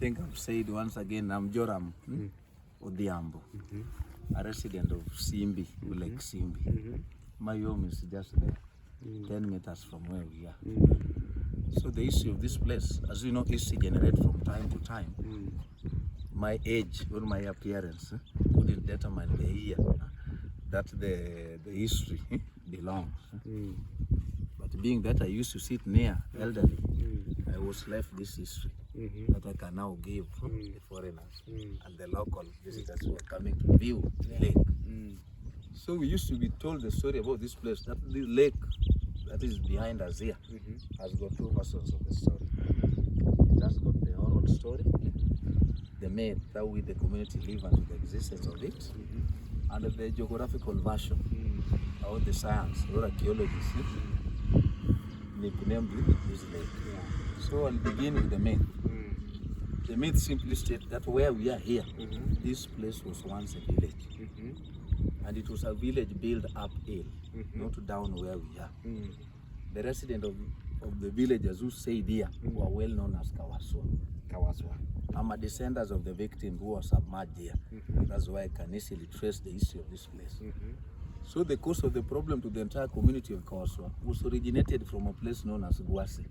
think I've said once again, I'm Joram Odhiambo, a resident of Simbi, like Simbi. My home is just there, 10 meters from where we are. So the issue of this place, as you know, is to generate from time to time. My age or my appearance wouldn't determine the year that the history belongs. But being that I used to sit near elderly, I was left this history that I can now give the foreigners and the local visitors who are coming to view the lake. So we used to be told the story about this place, that the lake that is behind us here has got two versions of the story. It has got the oral story, the myth, how we the community live under the existence of it, and the geographical version, how the science or archaeologists nicknamed this lake. So I'll begin with the myth. The myth simply states that where we are here, this place was once a village. And it was a village built uphill, not down where we are. The residents of the villagers who stayed here were well known as Kawaswa. I'm a descendants of the victim who was submerged here. That's why I can easily trace the history of this place. So the cause of the problem to the entire community of Kawaswa was originated from a place known as Gwasi.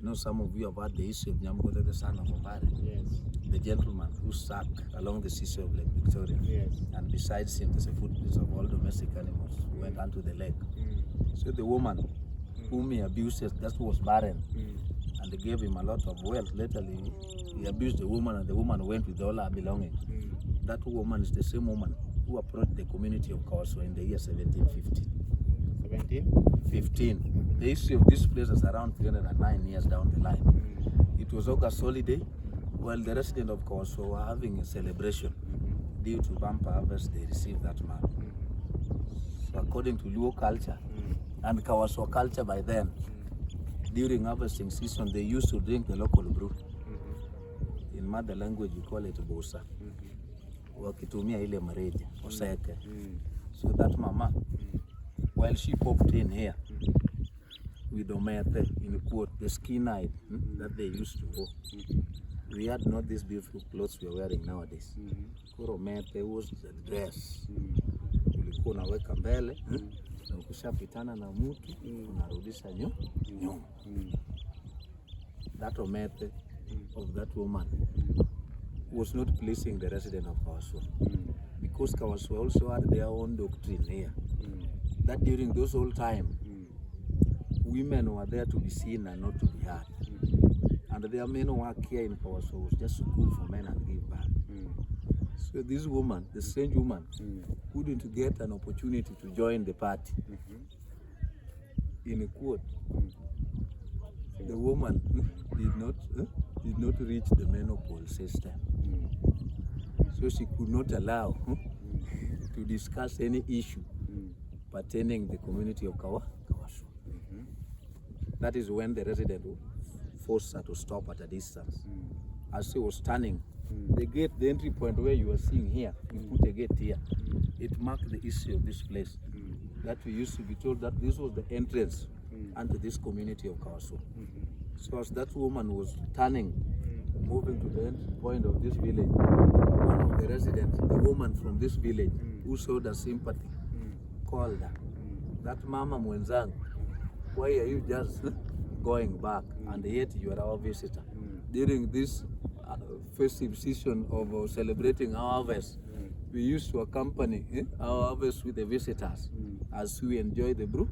You know, some of you have heard the history of Nyamgotha, the son of Obare. Yes. The gentleman who sat along the seashore of Lake Victoria. Yes. And besides him, there's a footprints of all domestic animals who went onto the lake. So the woman whom he abused, that was barren, and they gave him a lot of wealth. Later, he abused the woman, and the woman went with all her belongings. That woman is the same woman who approached the community of Kawaswa in the year 1715. 1715. The history of this place is around 309 years down the line. It was August holiday, while the residents of Kawaswa were having a celebration. Due to bumper harvest, they received that man. So according to Luo culture and Kawaswa culture by then, during harvesting season, they used to drink the local brew. In mother language, we call it bosa. Wakitumia ile mreja, oseke. So that mama, while she popped in here with omete, in quote, the skin-eyed that they used to wear, we had not these beautiful clothes we are wearing nowadays. Omete was the dress. Ulikuwa unaweka mbele, na ukishapitana na mtu unarudisha nyuma. That omete of that woman was not pleasing the resident of Kawaswa, because Kawaswa also had their own doctrine here, that during those old time, women were there to be seen and not to be heard. And their main work here in Kawaswa was just to cook for men and give back. So this woman, the strange woman, couldn't get an opportunity to join the party. In a quote, the woman did not reach the menopause system. So she could not allow to discuss any issue pertaining the community of Kawaswa. That is when the resident forced her to stop at a distance. As she was standing, the gate, the entry point where you are seeing here, we put a gate here. It marked the history of this place. That we used to be told that this was the entrance into this community of Kawaswa. So as that woman was turning, moving to the end point of this village, one of the residents, the woman from this village, who showed her sympathy, called her, that mama mwenzangu, why are you just going back, and yet you are our visitor? During this festive season of celebrating our harvest, we used to accompany our harvest with the visitors as we enjoy the brew.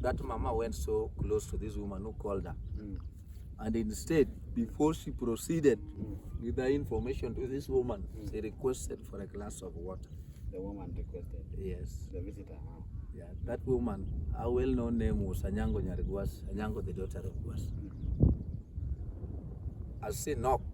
That mama went so close to this woman who called her, and instead, before she proceeded with the information to this woman, she requested for a glass of water. The woman requested? Yes. The visitor? Yeah, that woman, her well-known name was Anyango Nyarigwas, Anyango the daughter of Gwas. As she knocked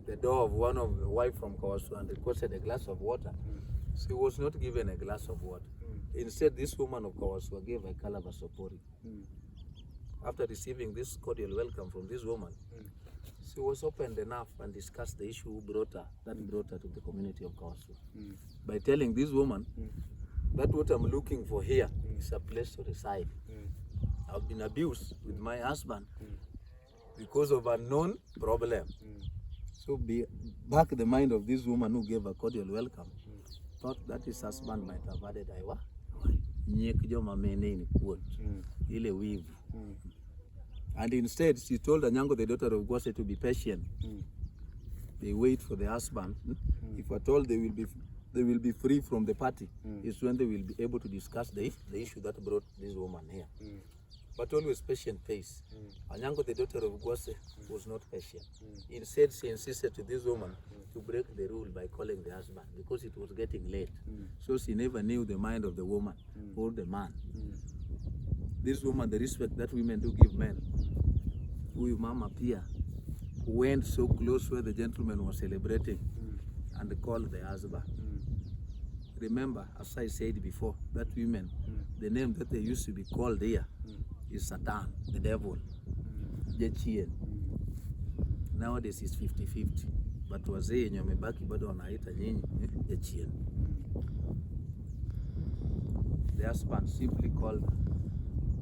the door of one of the wife from Kawaswa and requested a glass of water, she was not given a glass of water. Instead, this woman of Kawaswa gave a calabash of porridge. After receiving this cordial welcome from this woman, she was opened enough and discussed the issue brought her to the community of Kawaswa. By telling this woman that what I'm looking for here is a place to reside. I've been abused with my husband because of unknown problem. So back the mind of this woman who gave a cordial welcome, thought that his husband might have added Iwa. And instead, she told Anyango, the daughter of Gwase, to be patient. They wait for the husband. If at all they will be free from the party, is when they will be able to discuss the issue that brought this woman here. But always patient face. Anyango, the daughter of Gwase, was not patient. Instead, she insisted to this woman to break the rule by calling the husband because it was getting late. So she never knew the mind of the woman or the man. This woman, the respect that women do give men, who Mama Pia went so close where the gentleman was celebrating and called the husband. Remember, as I said before, that women, the name that they used to be called here is Satan, the devil, Jechien. Nowadays it's 50-50, but wazee yenye wamebaki bado wanaita nyinyi Jechien. The husband simply called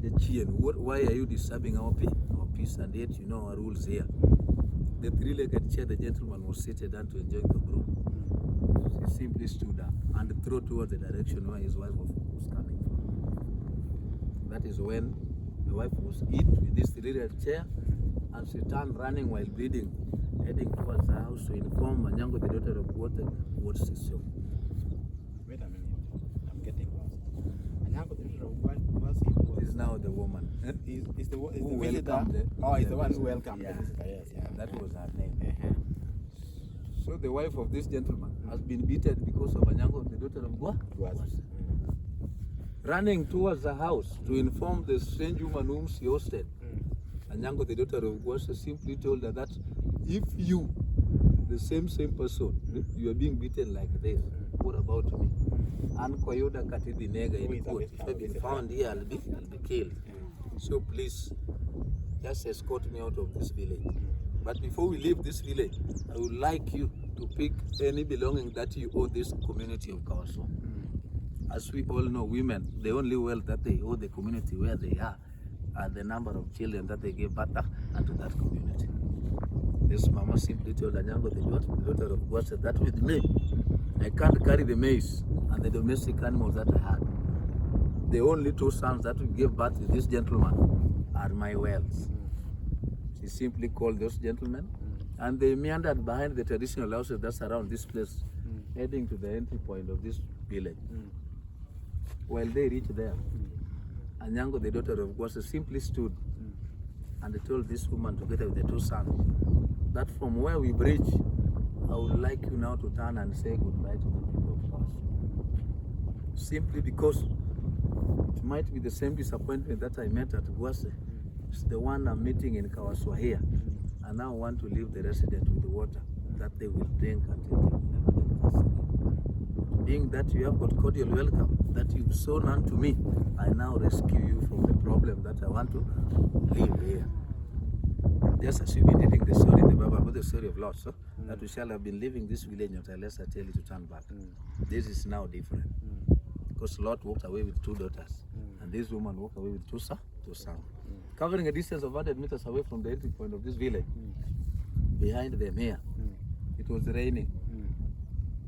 Jechien. Why are you disturbing our peace? And yet you know our rules here. The three-legged chair the gentleman was seated down to enjoy the brew. He simply stood up and threw towards the direction where his wife was coming from. That is when the wife was hit with this three-legged chair, and she turned running while bleeding, heading towards the house to inform Anyango, the daughter of Gwase, what she saw. Wait a minute, I'm getting lost. Anyango, the daughter of Gwase is now the woman. Is the who visitor? welcomed Oh, it's the one who welcomed the visitor. Yes, yeah. That was her name. So the wife of this gentleman has been beaten because of Anyango, the daughter of Gwase. Running towards the house to inform the strange woman whom she hosted. Anyango, the daughter of Gwase, simply told her that if you, the same person, you are being beaten like this, what about me? And Koyoda Katidi Nega in court. If I've been found here, I'll be killed. So please, just escort me out of this village. But before we leave this village, I would like you to pick any belonging that you owe this community of Kawaso. As we all know, women, the only wealth that they owe the community where they are the number of children that they gave birth unto that community. This mama simply told Anyango, the daughter of Gwase, that with me, I can't carry the maize and the domestic animals that I had. The only two sons that will give birth to this gentleman are my wealth. She simply called those gentlemen, and they meandered behind the traditional houses that surround this place, heading to the entry point of this village. While they reached there, Anyango, the daughter of Gwase, simply stood and told this woman, together with the two sons, that from where we bridge, I would like you now to turn and say goodbye to the people of Kawaso. Simply because it might be the same disappointment that I met at Gwase. It's the one I'm meeting in Kawaso here. And now I want to leave the resident with the water that they will drink until they will never get thirst again. Being that you have got cordial welcome, that you've shown unto me, I now rescue you from the problem that I want to live here. Just as you've been reading the story in the Bible about the story of Lot, so that we shall have been leaving this village unless I tell you to turn back. This is now different. Because Lot walked away with two daughters, and this woman walked away with two sons. Covering a distance of 100 meters away from the entry point of this village, behind them here, it was raining.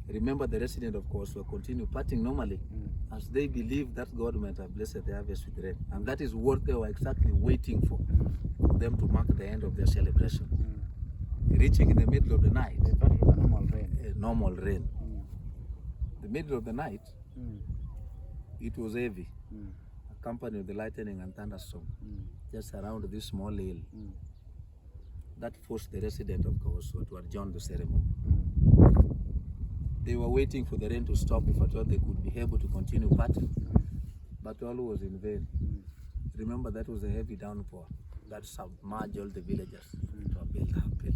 Remember, the residents of course will continue partying normally as they believe that God might have blessed the harvest with rain. And that is what they were exactly waiting for them to mark the end of their celebration. Reaching in the middle of the night, normal rain. The middle of the night, it was heavy, accompanied with the lightning and thunderstorm, just around this small hill. That forced the resident of Kawaso to adjourn the ceremony. They were waiting for the rain to stop if at all they could be able to continue partying, but all was in vain. Remember, that was a heavy downpour that submerged all the villagers to a built up hill.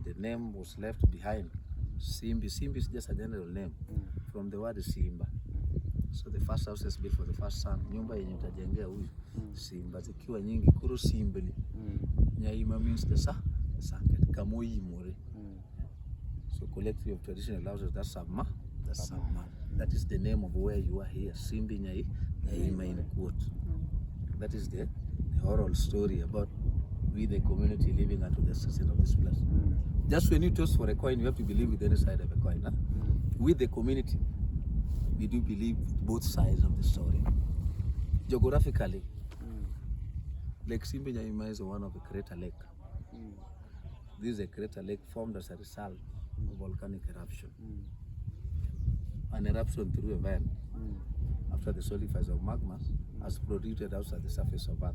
The name was left behind, Simbi. Simbi is just a general name from the word Simba. So the first house is built for the first son. Nyumba yenye utajengea huyu Simba zikiwa nyingi kuru Simbili. Nyaima means the circuit. Kamoi more. So collective of traditional houses, that's Sabma. That is the name of where you are here. Simbi Nyaima in quote. That is the oral story about we the community living under the citizen of this place. Just when you toss for a coin, you have to believe with any side of a coin. Huh? With the community, we do believe both sides of the story. Geographically, Lake Simbi Nyaima is one of the crater lake. This is a crater lake formed as a result of volcanic eruption. An eruption through a vent after the solidifiers of magma has protruded outside the surface of Earth.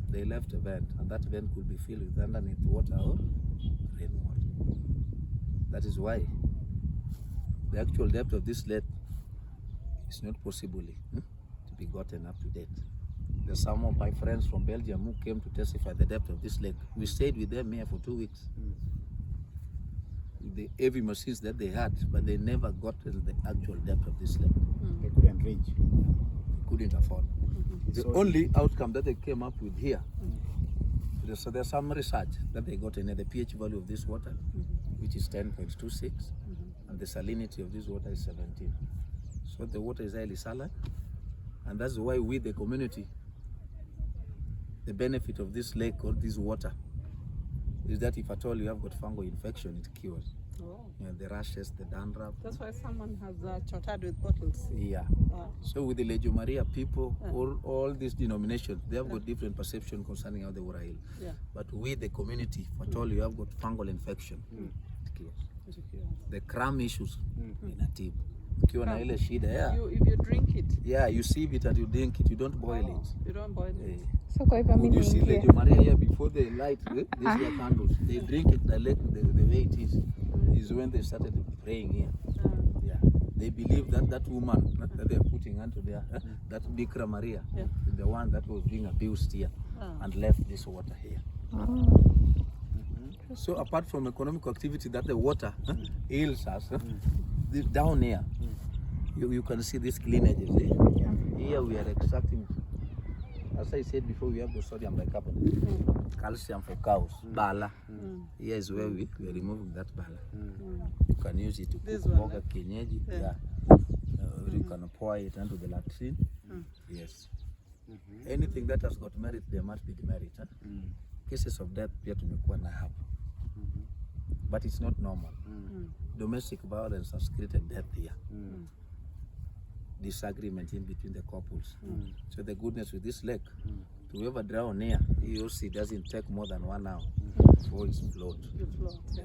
They left a vent, and that vent could be filled with underneath water or rainwater. That is why the actual depth of this lake is not possibly to be gotten up to date. There's some of my friends from Belgium who came to testify the depth of this lake. We stayed with them here for 2 weeks. With the heavy machines that they had, but they never got to the actual depth of this lake. They couldn't reach. They couldn't afford. The only outcome that they came up with here, so there's some research that they got in the pH value of this water, which is 10.26, and the salinity of this water is 17. So the water is highly saline, and that's why we, the community, the benefit of this lake or this water is that if at all you have got fungal infection, it cures. You know, the rashes, the dandruff. That's why someone has chotted with bottles. Yeah. So with the Legio Maria people, all these denominations, they have got different perception concerning how the water heals. Yeah. But with the community, if at all you have got fungal infection, it cures. The cram issues, inatibu. Ukiwa na ile shida, if you drink it. Yeah, you sieve it and you drink it. You don't boil it. You don't boil it. So kwa hivyo Would you see Legio Maria here before they light these here candles? They drink it the way it is when they started praying here. Yeah, they believe that that woman that they are putting onto there, that Bikira Maria, is the one that was being abused here and left this water here. So apart from economic activity that the water heals us, down here, you can see these cleanages there. Here we are extracting, as I said before, we have the sodium bicarbonate, calcium for cows, bala. Here is where we are removing that bala. You can use it to cook boga kienyeji. You can pour it into the latrine. Yes. Anything that has got merit, there must be demerit. Cases of death pia tumekuwa na hapa. But it's not normal. Domestic violence has created death here. Disagreement in between the couples. So the goodness with this lake, to ever drown here, it doesn't take more than 1 hour before it's float. Yeah.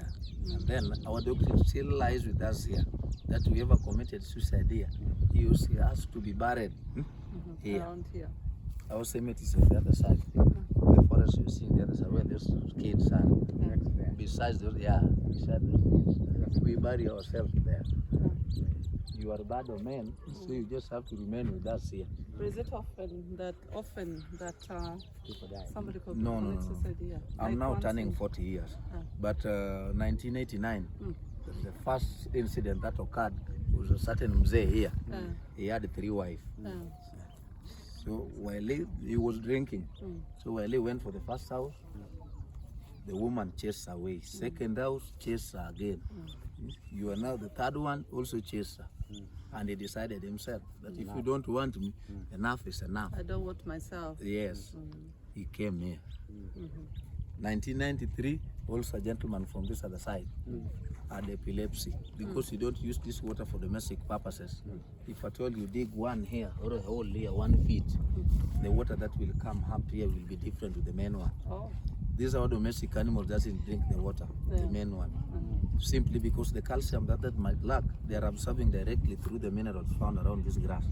And then our doctrine still lies with us here, that whoever committed suicide here, he has to be buried here. Around here. Our cemetery is on the other side. The forest you see on the other side where those kids are. Besides those, beside those kids, we bury ourselves there. You are bad or man, so you just have to remain with us here. But is it often that somebody could commit suicide here? I'm now turning 40 years. But 1989, the first incident that occurred was a certain mzee here. He had 3 wives. So while he was drinking, so while he went for the first house, the woman chased her away. Second house, chased her again. You are now the third one, also chased her. And he decided himself that if you don't want me, enough is enough. I don't want myself. Yes. He came here. 1993, also a gentleman from this other side had epilepsy because you don't use this water for domestic purposes. If at all you dig one here or a hole here, 1 feet, the water that will come up here will be different to the main one. These are domestic animals doesn't drink the water, the main one. Simply because the calcium that might lack, they are absorbing directly through the minerals found around this grass.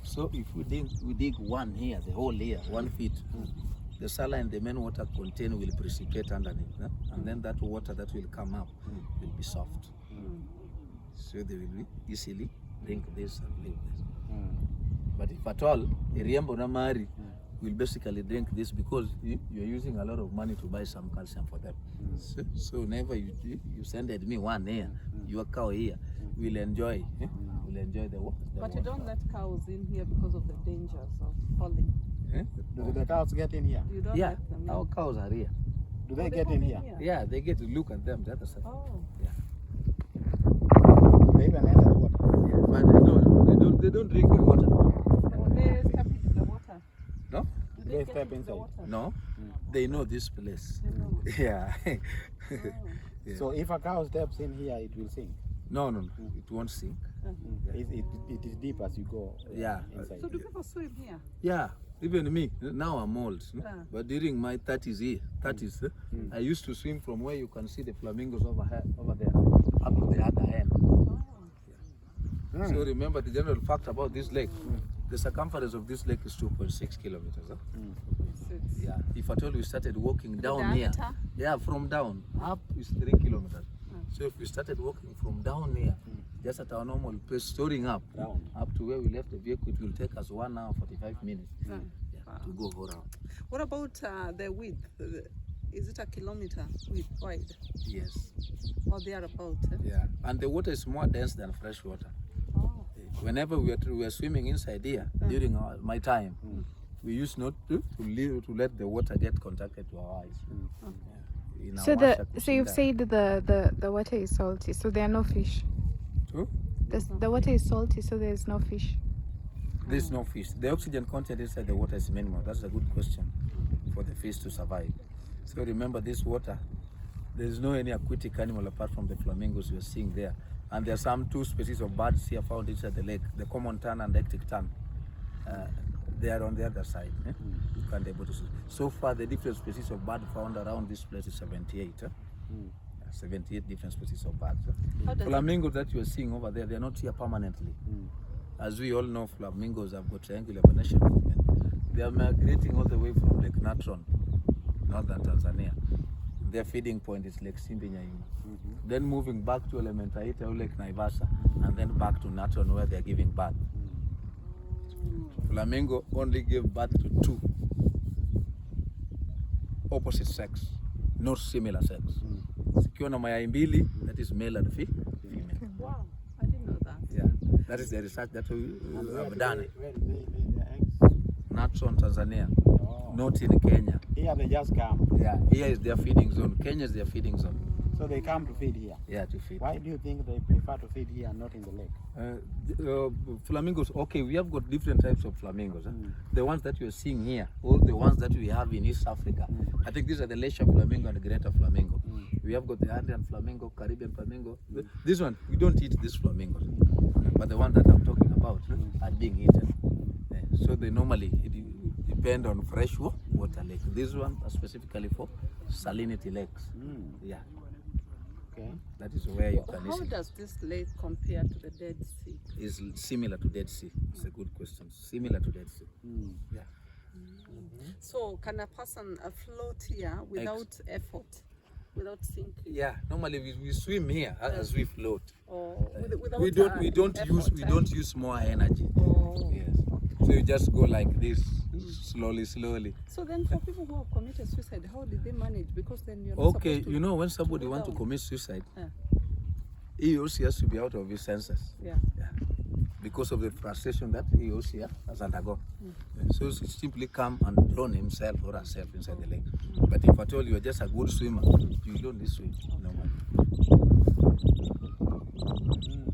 So if we dig one here, the hole here, 1 feet, the saline the main water contain will precipitate underneath, and then that water that will come up will be soft. So they will easily drink this and leave this. But if at all, Iriembo na Mari will basically drink this because you're using a lot of money to buy some calcium for them. So whenever you sended me one here, your cow here, will enjoy the water. But you don't let cows in here because of the dangers of falling. Do the cows get in here? You don't let them in. Our cows are here. Do they get in here? Yeah, they get to look at them, the other side. Yeah. They even enter the water. Yeah, but they don't drink the water. They step into the water. No? They step inside. No. They know this place. They know. Yeah. Oh. Yeah. So if a cow steps in here, it will sink. No, it won't sink. It is deep as you go. Yeah. Inside. So do people swim here? Yeah, even me. Now I'm old. Yeah. But during my 30s, I used to swim from where you can see the flamingos over there, up to the other end. Oh. So remember the general fact about this lake. The circumference of this lake is 2.6 kilometers. Six. Yeah. If at all we started walking down here, diameter? yeah, from down up is 3 kilometers. So if we started walking from down here, just at our normal pace, storing up to where we left the vehicle, it will take us 1 hour 45 minutes to go around. What about the width? Is it a kilometer wide? Yes. Or thereabout? Yeah. And the water is more dense than fresh water. Oh. Whenever we were swimming inside here during my time, we used not to let the water get contacted to our eyes. In So our so you've said the water is salty, so there are no fish. Huh? The water is salty, so there's no fish. There's no fish. The oxygen content inside the water is minimal. That's a good question for the fish to survive. So remember, this water, there is no any aquatic animal apart from the flamingos you're seeing there. And there are some 2 species of birds here found inside the lake, the common tern and the Arctic tern. They are on the other side. You can't be able to see. So far, the different species of bird found around this place is 78. 78 different species of birds. How does Flamingos that you are seeing over there, they are not here permanently. As we all know, flamingos have got triangular hibernation movement. They are migrating all the way from Lake Natron, northern Tanzania. Their feeding point is Lake Simbi, Nyaima. Then moving back to Elementaita or Lake Naivasha, and then back to Natron where they are giving birth. Flamingo only give birth to 2 opposite sex, not similar sex. Zikiwa na mayai mbili, that is male and female. Wow, I didn't know that. Yeah, that is the research that we have done. Where do they lay their eggs? Natron, Tanzania, Oh. not in Kenya. Here they just come. Yeah, here is their feeding zone. Kenya is their feeding zone. So they come to feed here. Yeah, to feed. Why do you think they prefer to feed here and not in the lake? Flamingos, okay, we have got different types of flamingos. The ones that you are seeing here, all the ones that we have in East Africa, I think these are the leisure flamingo and the greater flamingo. We have got the Andean flamingo, Caribbean flamingo. This one, we don't eat these flamingos, but the ones that I'm talking about are being eaten. So they normally depend on fresh water lake. These ones are specifically for salinity lakes. Yeah. Okay. That is where you can How easily. does this lake compare to the Dead Sea? Is similar to Dead Sea. It's a good question. Similar to Dead Sea. Yeah. So can a person float here without effort, without sinking? Yeah. Normally we swim here as we float. Or without We don't effort, use more energy. Oh. Yes. So you just go like this, slowly. So then for people who have committed suicide, how did they manage? Because then you're not Okay, supposed to you know when somebody go wants to down. commit suicide, Yeah. he also has to be out of his senses. Yeah. Yeah. Because of the frustration that he also has undergone. So he simply come and drown himself or herself inside the lake. But if at all you are just a good swimmer, you don't need swim normally.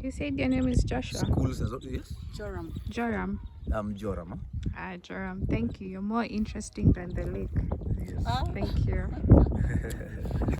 You said your name is Joshua. Schools as well, yes? Joram. Joram. I'm Joram. Joram, thank you. You're more interesting than the lake. Yes. Ah. Thank you.